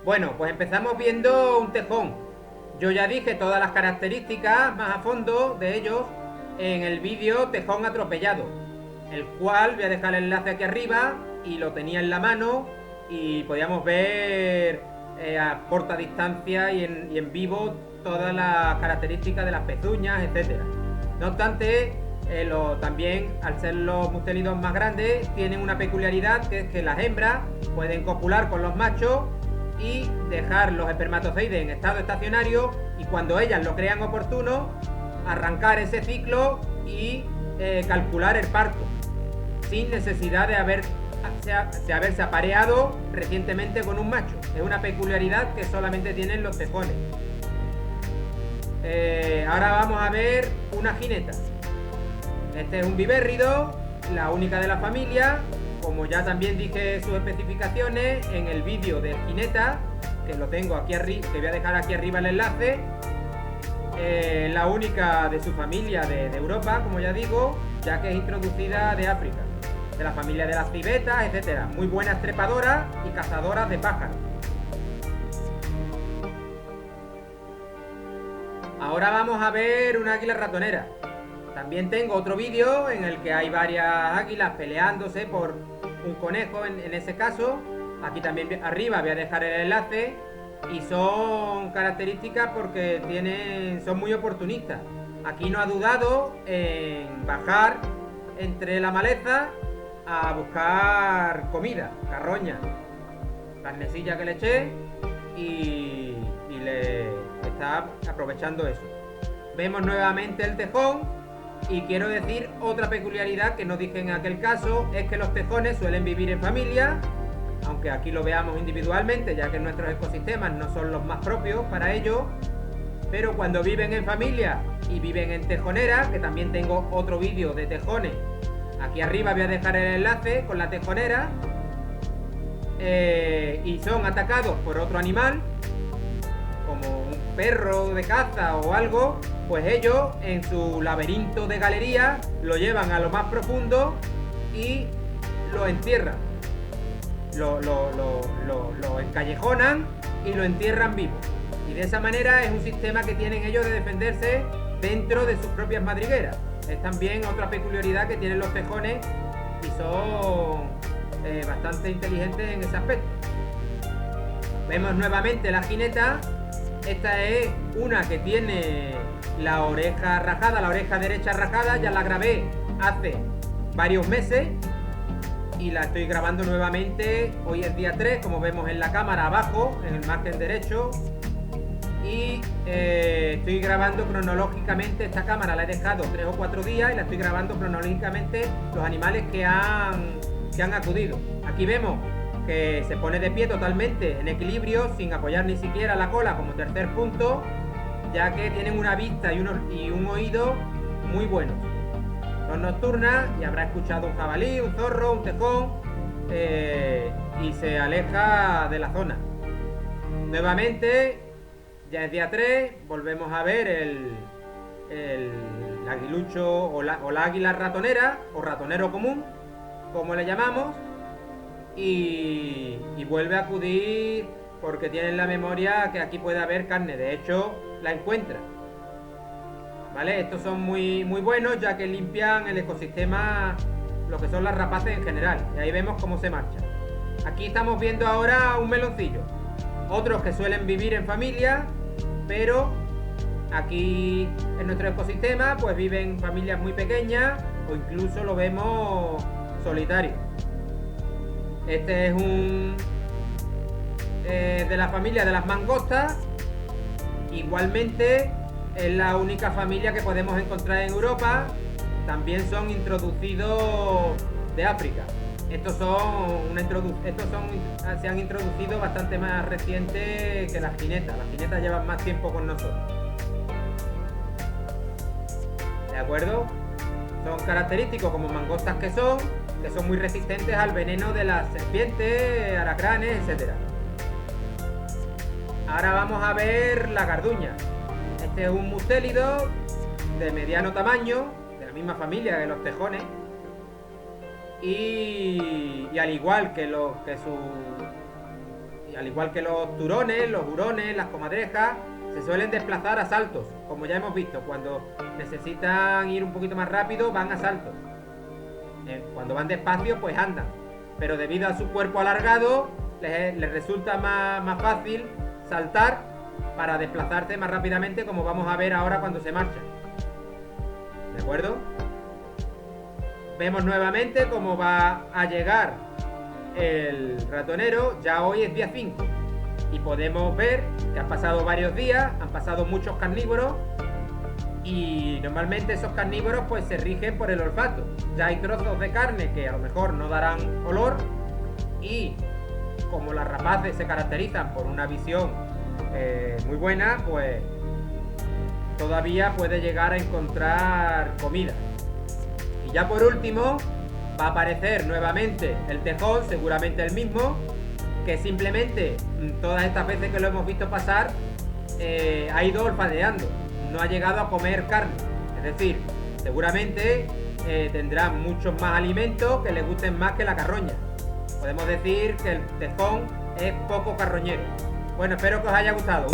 Bueno, pues empezamos viendo un tejón. Yo ya dije todas las características más a fondo de ellos en el vídeo Tejón Atropellado, el cual voy a dejar el enlace aquí arriba y lo tenía en la mano y podíamos ver a corta distancia y en vivo todas las características de las pezuñas, etcétera. No obstante, también al ser los mustélidos más grandes tienen una peculiaridad, que es que las hembras pueden copular con los machos y dejar los espermatozoides en estado estacionario, y cuando ellas lo crean oportuno, arrancar ese ciclo y calcular el parto sin necesidad de haberse apareado recientemente con un macho. Es una peculiaridad que solamente tienen los tejones. Ahora vamos a ver una jineta. Este es un vivérrido, la única de la familia. Como ya también dije sus especificaciones en el vídeo de jineta, que lo tengo aquí arriba, que voy a dejar aquí arriba el enlace. La única de su familia de Europa, como ya digo, ya que es introducida de África, de la familia de las civetas, etcétera. Muy buenas trepadoras y cazadoras de pájaros. Ahora vamos a ver una águila ratonera. También tengo otro vídeo en el que hay varias águilas peleándose por un conejo en ese caso. Aquí también arriba voy a dejar el enlace. Y son características porque son muy oportunistas. Aquí no ha dudado en bajar entre la maleza a buscar comida, carroña, carnecilla que le eché, y le está aprovechando eso. Vemos nuevamente el tejón. Y quiero decir otra peculiaridad que no dije en aquel caso, es que los tejones suelen vivir en familia, aunque aquí lo veamos individualmente, ya que nuestros ecosistemas no son los más propios para ello. Pero cuando viven en familia y viven en tejoneras, que también tengo otro vídeo de tejones, aquí arriba voy a dejar el enlace con la tejonera, y son atacados por otro animal, como un perro de caza o algo, pues ellos en su laberinto de galería lo llevan a lo más profundo y lo entierran. Lo encallejonan y lo entierran vivo. Y de esa manera es un sistema que tienen ellos de defenderse dentro de sus propias madrigueras. Es también otra peculiaridad que tienen los tejones y son bastante inteligentes en ese aspecto. Vemos nuevamente la jineta. Esta es una que tiene la oreja rajada, la oreja derecha rajada. Ya la grabé hace varios meses y la estoy grabando nuevamente. Hoy es día 3, como vemos en la cámara abajo, en el margen derecho. Y estoy grabando cronológicamente. Esta cámara la he dejado 3 o 4 días y la estoy grabando cronológicamente los animales que han acudido. Aquí vemos que se pone de pie totalmente en equilibrio, sin apoyar ni siquiera la cola como tercer punto, ya que tienen una vista y un oído muy buenos. Son nocturnas y habrá escuchado un jabalí, un zorro, un tejón, y se aleja de la zona. Nuevamente, ya es día 3, volvemos a ver el aguilucho o la águila ratonera o ratonero común, como le llamamos. Y vuelve a acudir porque tiene en la memoria que aquí puede haber carne. De hecho, la encuentra. ¿Vale? Estos son muy, muy buenos, ya que limpian el ecosistema, lo que son las rapaces en general. Y ahí vemos cómo se marchan. Aquí estamos viendo ahora un meloncillo. Otros que suelen vivir en familia, pero aquí en nuestro ecosistema pues viven familias muy pequeñas o incluso lo vemos solitario. Este es un de la familia de las mangostas. Igualmente es la única familia que podemos encontrar en Europa. También son introducidos de África. Estos se han introducido bastante más reciente que las jinetas. Las jinetas llevan más tiempo con nosotros. ¿De acuerdo? Son característicos como mangostas que son muy resistentes al veneno de las serpientes, alacranes, etc. Ahora vamos a ver la garduña. Este es un mustélido de mediano tamaño, de la misma familia que los tejones. Y al igual que al igual que los turones, los hurones, las comadrejas, se suelen desplazar a saltos, como ya hemos visto. Cuando necesitan ir un poquito más rápido, van a saltos. Cuando van despacio, pues andan. Pero debido a su cuerpo alargado, les resulta más fácil saltar para desplazarse más rápidamente, como vamos a ver ahora cuando se marchan. ¿De acuerdo? Vemos nuevamente cómo va a llegar el ratonero. Ya hoy es día 5 y podemos ver que han pasado varios días, han pasado muchos carnívoros, y normalmente esos carnívoros pues se rigen por el olfato. Ya hay trozos de carne que a lo mejor no darán olor, y como las rapaces se caracterizan por una visión muy buena, pues todavía puede llegar a encontrar comida. Y ya por último va a aparecer nuevamente el tejón, seguramente el mismo, que simplemente todas estas veces que lo hemos visto pasar ha ido olfateando, no ha llegado a comer carne. Es decir, seguramente tendrá muchos más alimentos que le gusten más que la carroña. Podemos decir que el tejón es poco carroñero. Bueno, espero que os haya gustado.